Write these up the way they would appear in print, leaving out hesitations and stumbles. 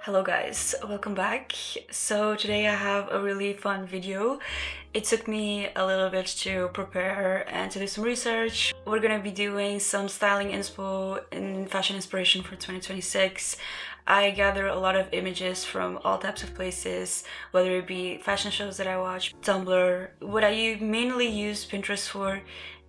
Hello guys, welcome back. So today I have a really fun video. It took me a little bit to prepare and to do some research. We're gonna be doing some styling inspo and fashion inspiration for 2026. I gather a lot of images from all types of places, whether it be fashion shows that I watch, Tumblr. What I mainly use Pinterest for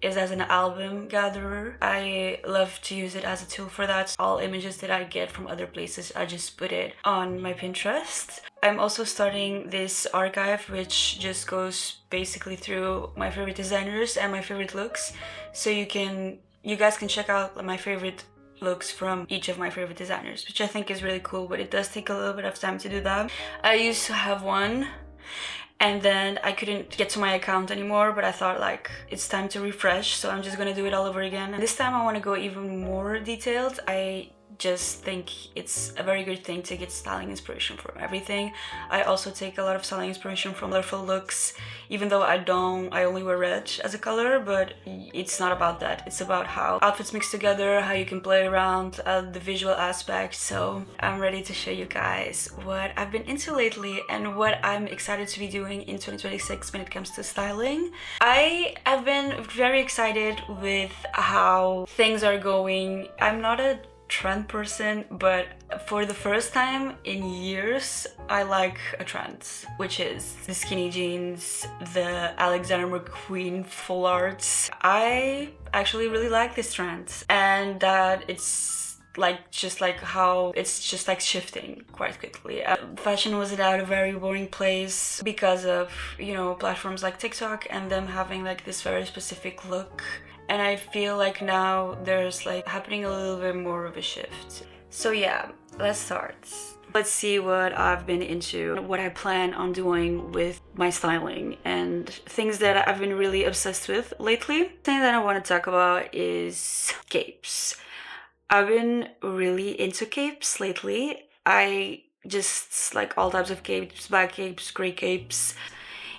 is as an album gatherer. I love to use it as a tool for that. All images that I get from other places, I just put it on my Pinterest. I'm also starting this archive, which just goes basically through my favorite designers and my favorite looks. So you guys can check out my favorite looks from each of my favorite designers, which I think is really cool, but it does take a little bit of time to do that. I used to have one, and then I couldn't get to my account anymore, but I thought like it's time to refresh, so I'm just gonna do it all over again. And this time I want to go even more detailed. I just think it's a very good thing to get styling inspiration from everything. I also take a lot of styling inspiration from colorful looks, even though I only wear red as a color, but it's not about that. It's about how outfits mix together, how you can play around the visual aspect. So I'm ready to show you guys what I've been into lately and what I'm excited to be doing in 2026 when it comes to styling. I have been very excited with how things are going. I'm not a trend person, but for the first time in years I like a trend, which is the skinny jeans, the Alexander McQueen full arts. I actually really like this trend, and that it's how it's just like shifting quite quickly. Fashion was at a very boring place because of, you know, platforms like TikTok and them having like this very specific look. And I feel like now there's like happening a little bit more of a shift. So yeah, let's start. Let's see what I've been into, what I plan on doing with my styling, and things that I've been really obsessed with lately. The thing that I want to talk about is capes. I've been really into capes lately. I just like all types of capes, black capes, gray capes.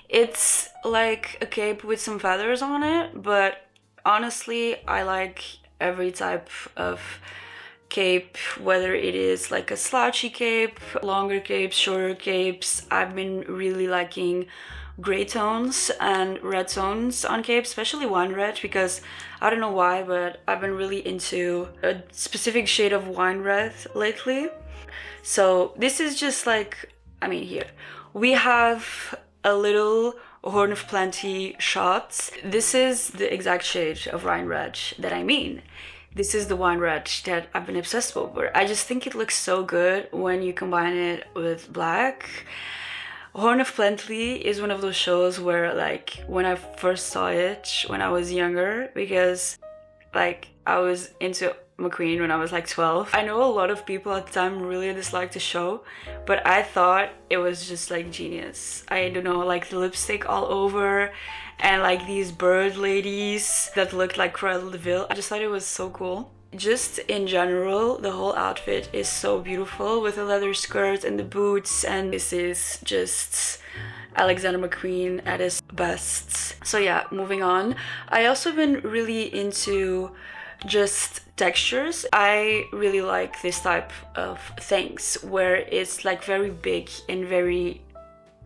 It's like a cape with some feathers on it, but honestly, I like every type of cape, whether it is like a slouchy cape, longer capes, shorter capes. I've been really liking gray tones and red tones on capes, especially wine red, because I don't know why, but I've been really into a specific shade of wine red lately. So this is just like, here we have a little Horn of Plenty shots. This is the exact shade of wine red that I mean. This is the wine red that I've been obsessed over. I just think it looks so good when you combine it with black. Horn of Plenty is one of those shows where, like, when I first saw it when I was younger, because like I was into McQueen when I was like 12. I know a lot of people at the time really disliked the show, but I thought it was just like genius. I don't know, like the lipstick all over and like these bird ladies that looked like Cruella de Vil. I just thought it was so cool. Just in general, the whole outfit is so beautiful with the leather skirt and the boots, and this is just Alexander McQueen at his best. So yeah, moving on. I also been really into just textures. I really like this type of things where it's like very big and very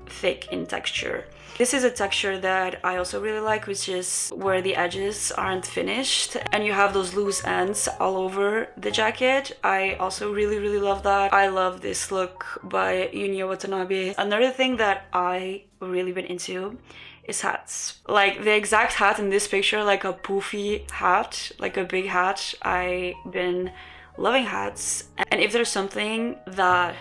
thick in texture. This is a texture that I also really like, which is where the edges aren't finished and you have those loose ends all over the jacket. I also really love that. I love this look by 𝓯𝓸𝓵𝓵𝓸𝓀. Another thing that I really been into is hats. Like the exact hat in this picture, like a poofy hat, like a big hat. I've been loving hats, and if there's something that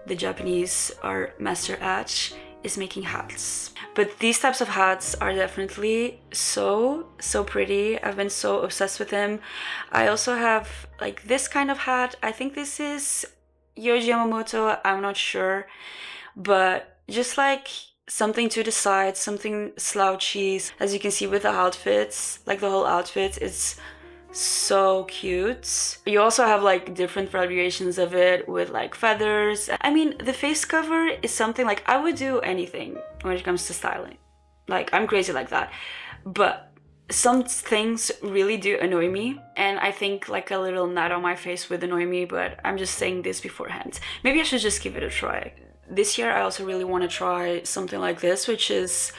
the Japanese are master at, is making hats. But these types of hats are definitely so pretty. I've been so obsessed with them. I also have like this kind of hat. I think this is Yohji Yamamoto, I'm not sure, but just like something to the side, something slouchy. As you can see with the outfits, like the whole outfit is so cute. You also have like different variations of it with like feathers. The face cover is something like I would do anything when it comes to styling. Like I'm crazy like that. But Some things really do annoy me, and I think like a little knot on my face would annoy me, but I'm just saying this beforehand. Maybe I should just give it a try. This year I also really want to try something like this, which is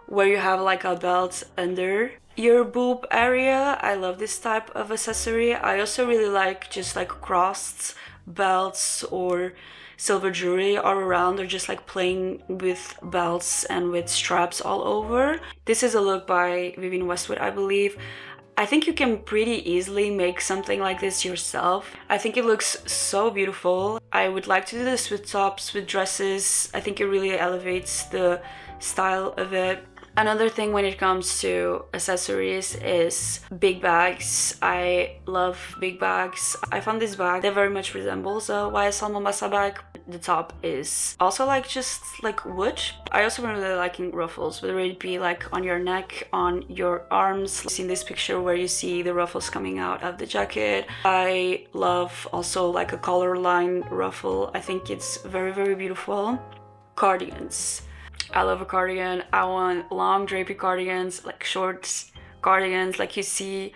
where you have like a belt under your boob area. I love this type of accessory. I also really like just like crossed belts or silver jewelry all around, or just like playing with belts and with straps all over. This is a look by Vivienne Westwood, I believe. I think you can pretty easily make something like this yourself. I think it looks so beautiful. I would like to do this with tops, with dresses. I think it really elevates the style of it. Another thing when it comes to accessories is big bags. I love big bags. I found this bag that very much resembles a YSL Mombasa bag. The top is also like just like wood. I also been really liking ruffles, whether it be like on your neck, on your arms. I've seen this picture where you see the ruffles coming out of the jacket. I love also like a collar line ruffle. I think it's very, very beautiful. Cardigans. I love a cardigan. I want long drapey cardigans, like short cardigans like you see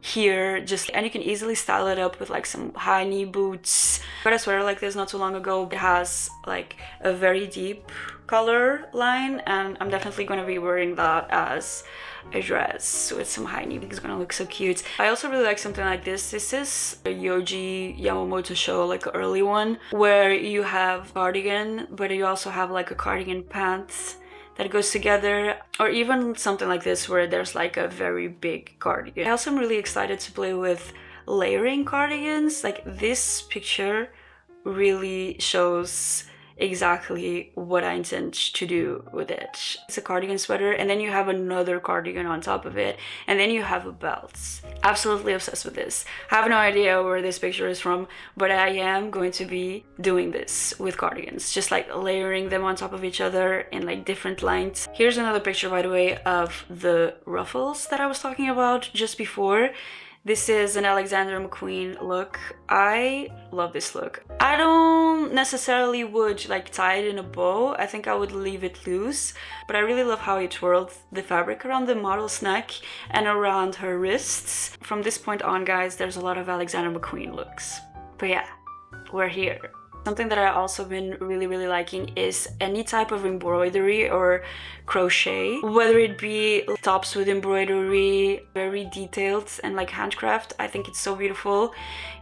here, just, and you can easily style it up with like some high knee boots. I got a sweater like this not too long ago. It has like a very deep color line, and I'm definitely going to be wearing that as a dress with some high knee. It's gonna look so cute. I also really like something like this. This is a Yohji Yamamoto show, like an early one, where you have cardigan, but you also have like a cardigan pants that goes together, or even something like this where there's like a very big cardigan. I also am really excited to play with layering cardigans. Like this picture really shows exactly what I intend to do with it. It's a cardigan sweater, and then you have another cardigan on top of it, and then you have a belt. Absolutely obsessed with this. I have no idea where this picture is from, but I am going to be doing this with cardigans, just like layering them on top of each other in like different lengths. Here's another picture, by the way, of the ruffles that I was talking about just before. This is an Alexander McQueen look. I love this look. I don't necessarily would like tie it in a bow. I think I would leave it loose, but I really love how he twirled the fabric around the model's neck and around her wrists. From this point on, guys, there's a lot of Alexander McQueen looks. But yeah, we're here. Something that I also been really liking is any type of embroidery or crochet, whether it be tops with embroidery, very detailed and like handcraft. I think it's so beautiful.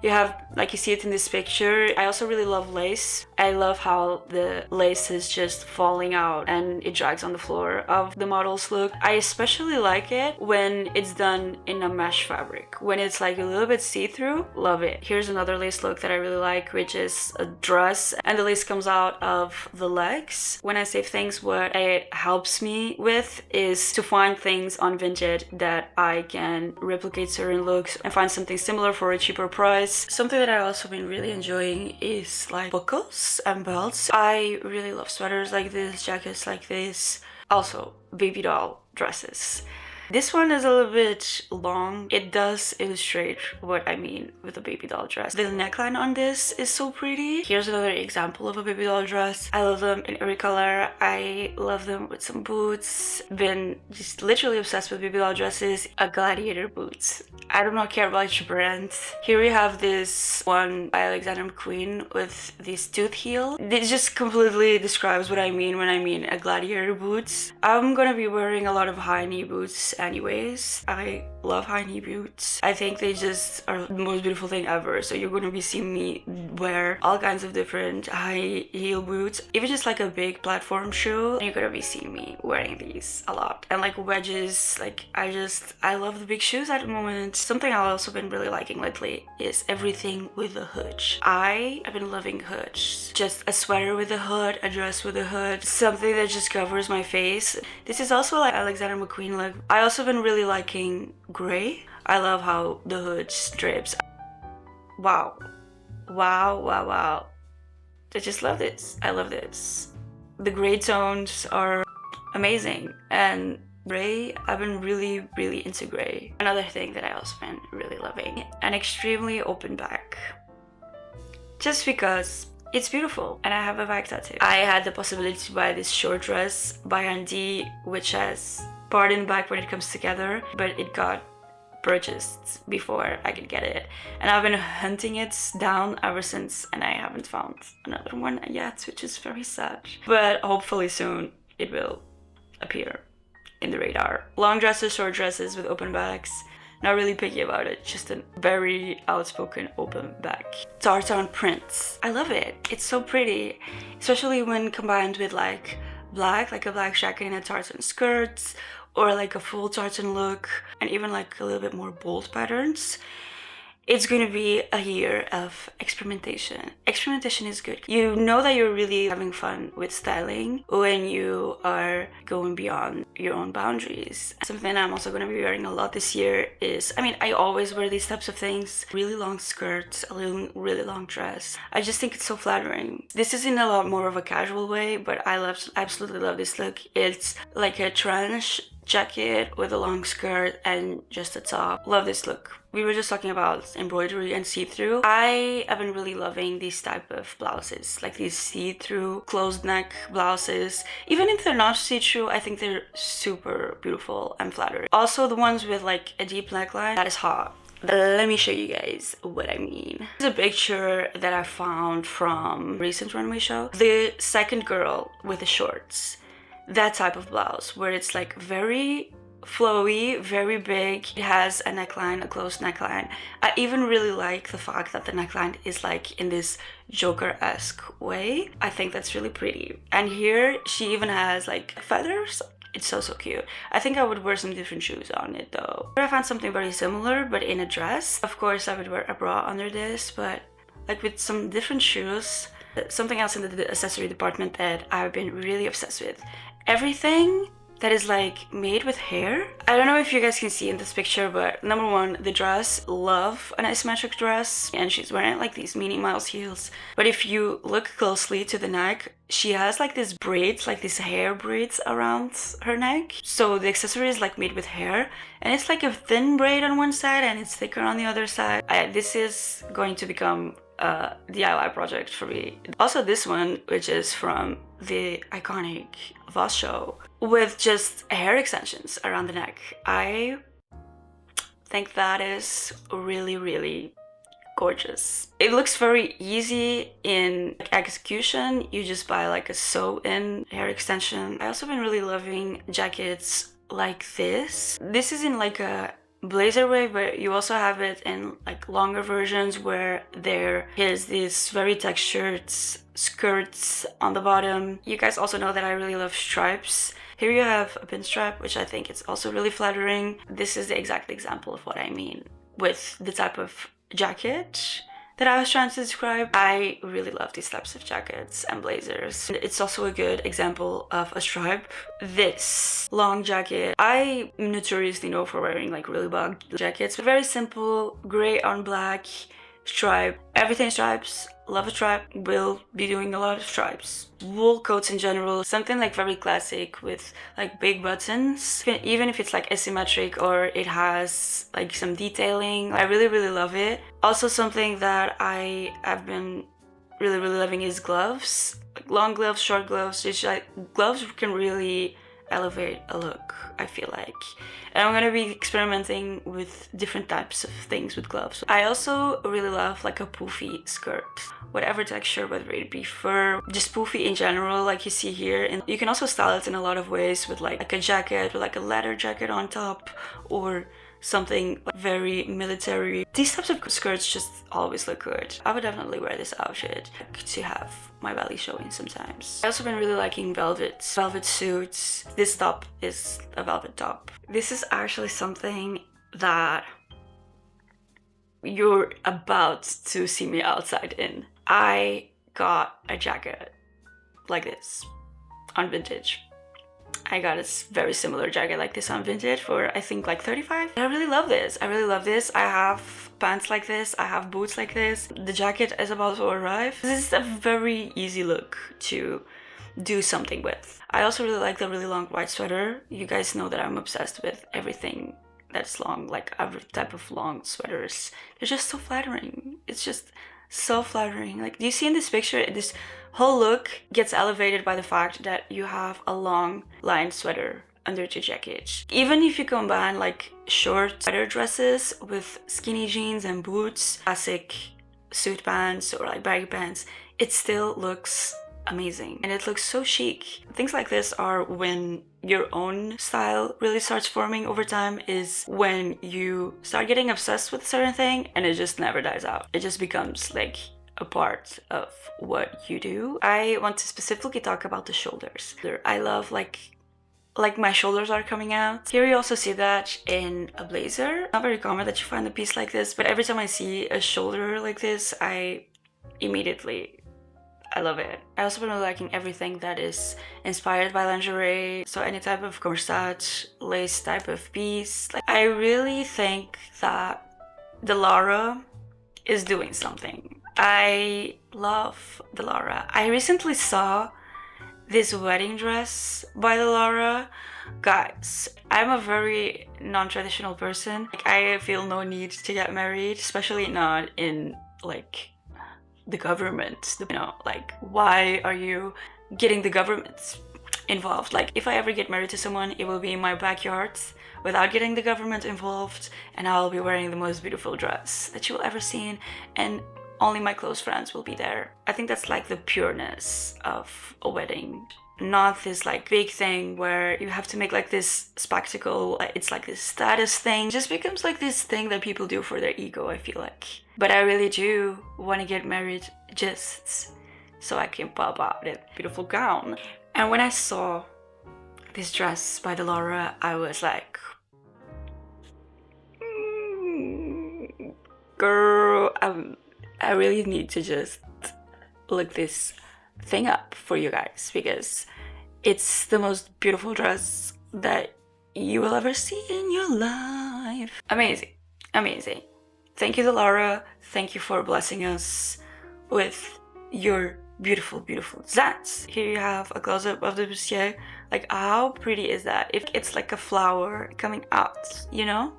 You have, like you see it in this picture. I also really love lace. I love how the lace is just falling out and it drags on the floor of the model's look. I especially like it when it's done in a mesh fabric. When it's like a little bit see-through, love it. Here's another lace look that I really like, which is a dress, and the lace comes out of the legs. When I save things, what it helps me with is to find things on Vinted that I can replicate certain looks and find something similar for a cheaper price. Something that I also been really enjoying is like buckles and belts. I really love sweaters like this, jackets like this, also baby doll dresses. This one is a little bit long. It does illustrate what I mean with a baby doll dress. The neckline on this is so pretty. Here's another example of a baby doll dress. I love them in every color. I love them with some boots. Been just literally obsessed with baby doll dresses. A gladiator boots. I do not care about your brand. Here we have this one by Alexander McQueen with this tooth heel. It just completely describes what I mean when I mean a gladiator boots. I'm gonna be wearing a lot of high knee boots anyways. I love high knee boots. I think they just are the most beautiful thing ever. So you're gonna be seeing me wear all kinds of different high heel boots, even just like a big platform shoe. You're gonna be seeing me wearing these a lot, and like wedges. Like I love the big shoes at the moment. Something I've also been really liking lately is everything with a hood. I have been loving hoods. Just a sweater with a hood, a dress with a hood, something that just covers my face. This is also like Alexander McQueen look. I also been really liking gray. I love how the hood strips. Wow. I just love this. I love this. The gray tones are amazing, and gray, I've been really into gray. Another thing that I also been really loving, an extremely open back. Just because it's beautiful, and I have a back tattoo. I had the possibility to buy this short dress by Andy, which has part in the back when it comes together, but it got purchased before I could get it, and I've been hunting it down ever since, and I haven't found another one yet, which is very sad, but hopefully soon it will appear in the radar. Long dresses, short dresses with open backs, not really picky about it, just a very outspoken open back. Tartan prints, I love it, it's so pretty, especially when combined with like black, like a black jacket and a tartan skirt, or like a full tartan look, and even like a little bit more bold patterns. It's going to be a year of experimentation. Experimentation is good. You know that you're really having fun with styling when you are going beyond your own boundaries. Something I'm also going to be wearing a lot this year is, I mean, I always wear these types of things. Really long skirts, a really long dress. I just think it's so flattering. This is in a lot more of a casual way, but I absolutely love this look. It's like a trench jacket with a long skirt and just a top. Love this look. We were just talking about embroidery and see-through. I have been really loving these type of blouses, like these see-through closed neck blouses. Even if they're not see-through, I think they're super beautiful and flattering. Also the ones with like a deep neckline, that is hot. Let me show you guys what I mean. This is a picture that I found from a recent runway show. The second girl with the shorts. That type of blouse where it's like very flowy, very big. It has a neckline, a closed neckline. I even really like the fact that the neckline is like in this Joker-esque way. I think that's really pretty. And here she even has like feathers. It's so cute. I think I would wear some different shoes on it though. I found something very similar but in a dress. Of course I would wear a bra under this, but like with some different shoes. Something else in the accessory department that I've been really obsessed with. Everything that is like made with hair. I don't know if you guys can see in this picture, but number one, the dress, love an asymmetric dress, and she's wearing like these Minnie Mouse heels. But if you look closely to the neck, she has like these braids, like these hair braids around her neck. So the accessory is like made with hair, and it's like a thin braid on one side and it's thicker on the other side. This is going to become a DIY project for me. Also this one, which is from the iconic Voss show, with just hair extensions around the neck. I think that is really gorgeous. It looks very easy in execution. You just buy like a sew-in hair extension. I also been really loving jackets like this. This is in like a blazer way, but you also have it in like longer versions where there is these very textured skirts on the bottom. You guys also know that I really love stripes. Here you have a pinstripe, which I think is also really flattering. This is the exact example of what I mean with the type of jacket that I was trying to describe. I really love these types of jackets and blazers. It's also a good example of a stripe. This long jacket, I notoriously know for wearing like really bug jackets. Very simple, gray on black, stripe, everything stripes. Love a stripe, will be doing a lot of stripes. Wool coats in general, something like very classic with like big buttons. Even if it's like asymmetric or it has like some detailing, I really love it. Also something that I have been really loving is gloves. Like long gloves, short gloves. It's like gloves can really elevate a look, I feel like. And I'm gonna be experimenting with different types of things with gloves. I also really love like a poofy skirt, whatever texture, whether it be fur, just poofy in general, like you see here. And you can also style it in a lot of ways with like a jacket, with like a leather jacket on top, or something like very military. These types of skirts just always look good. I would definitely wear this outfit to have my belly showing sometimes. I also been really liking velvet suits. This top is a velvet top. This is actually something that you're about to see me outside in. I got a jacket like this on Vintage. I got a very similar jacket like this on Vintage for I think like 35. I really love this. I have pants like this. I have boots like this. The jacket is about to arrive. This is a very easy look to do something with. I also really like the really long white sweater. You guys know that I'm obsessed with everything that's long, like every type of long sweaters. They're just so flattering. It's just so flattering. Like, do you see in this picture, this whole look gets elevated by the fact that you have a long lined sweater under the jacket. Even if you combine like short sweater dresses with skinny jeans and boots, classic suit pants or like baggy pants, it still looks amazing and it looks so chic. Things like this are when your own style really starts forming over time, is when you start getting obsessed with a certain thing and it just never dies out. It just becomes like a part of what you do. I want to specifically talk about the shoulders. I love like my shoulders are coming out. Here you also see that in a blazer. Not very common that you find a piece like this, but every time I see a shoulder like this, I love it. I also been really liking everything that is inspired by lingerie. So any type of corset, lace type of piece. Like, I really think that 𝓯𝓸𝓵 is doing something. I love 𝓯𝓸𝓵. I recently saw this wedding dress by 𝓯𝓸𝓵. Guys, I'm a very non-traditional person. Like, I feel no need to get married, especially not in like the government. You know, like, why are you getting the government involved? Like, if I ever get married to someone, it will be in my backyard without getting the government involved, and I'll be wearing the most beautiful dress that you will ever see, and only my close friends will be there. I think that's like the pureness of a wedding. Not this like big thing where you have to make like this spectacle. It's like this status thing. It just becomes like this thing that people do for their ego, I feel like. But I really do want to get married just so I can pop out that beautiful gown. And when I saw this dress by 𝓯𝓸𝓵, I was like, girl, I really need to just look this thing up for you guys, because it's the most beautiful dress that you will ever see in your life. Amazing, amazing. Thank you, 𝓯𝓸𝓵. Thank you for blessing us with your beautiful, beautiful designs. Here you have a close-up of the bustier. Like, how pretty is that? If it's like a flower coming out, you know?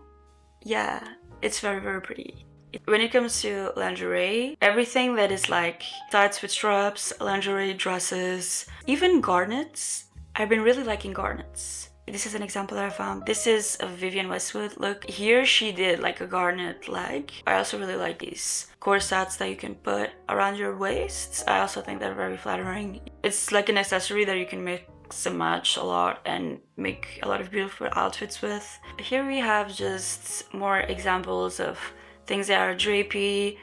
Yeah, it's very, very pretty. When it comes to lingerie, everything that is like tights with straps, lingerie dresses, even garnets. I've been really liking garnets. This is an example that I found. This is a Vivienne Westwood look. Here she did like a garnet leg. I also really like these corsets that you can put around your waist. I also think they're very flattering. It's like an accessory that you can mix and match a lot and make a lot of beautiful outfits with. Here we have just more examples of things that are drapey,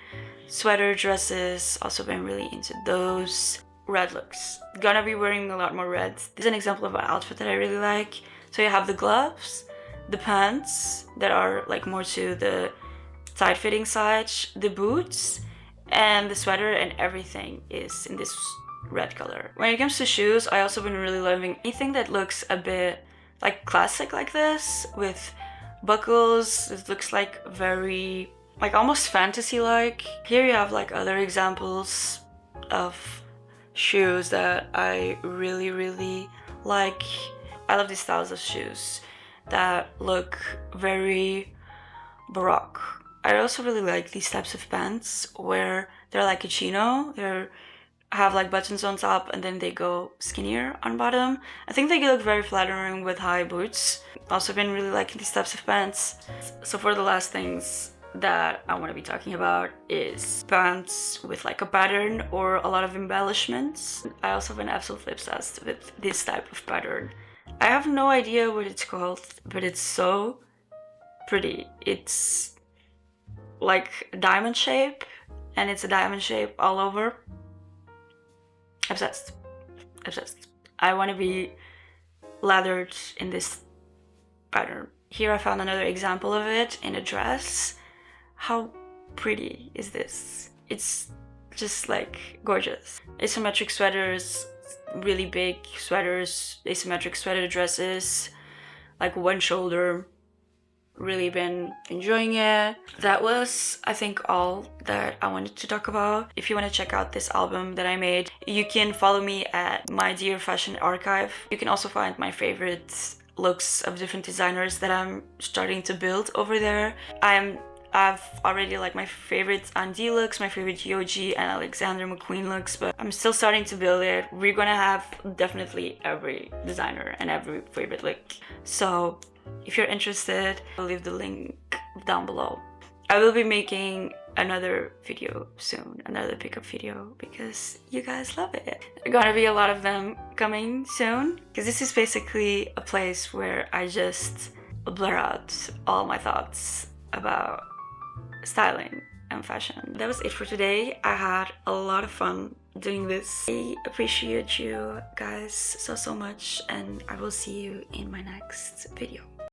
sweater dresses. Also been really into those. Red looks. Gonna be wearing a lot more red. This is an example of an outfit that I really like. So you have the gloves, the pants that are like more to the tight-fitting side, the boots, and the sweater, and everything is in this red color. When it comes to shoes, I also been really loving anything that looks a bit like classic like this, with buckles. It looks like very like almost fantasy-like. Here you have like other examples of shoes that I really, really like. I love these styles of shoes that look very baroque. I also really like these types of pants where they're like a chino. They have like buttons on top and then they go skinnier on bottom. I think they look very flattering with high boots. Also been really liking these types of pants. So for the last things that I want to be talking about is pants with like a pattern or a lot of embellishments. I also been absolutely obsessed with this type of pattern. I have no idea what it's called, but it's so pretty. It's like a diamond shape, and it's a diamond shape all over. Obsessed. Obsessed. I want to be lathered in this pattern. Here I found another example of it in a dress. How pretty is this? It's just like gorgeous. Asymmetric sweaters, really big sweaters, asymmetric sweater dresses, like one shoulder. Really been enjoying it. That was, I think, all that I wanted to talk about. If you want to check out this album that I made, you can follow me at My Dear Fashion Archive. You can also find my favorite looks of different designers that I'm starting to build over there. I'm I've already like my favorite Andy looks, my favorite Yoji and Alexander McQueen looks, but I'm still starting to build it. We're gonna have definitely every designer and every favorite look. So if you're interested, I'll leave the link down below. I will be making another video soon, another pickup video, because you guys love it. There are gonna be a lot of them coming soon, because this is basically a place where I just blur out all my thoughts about styling and fashion. That was it for today. I had a lot of fun doing this. I appreciate you guys so much, and I will see you in my next video.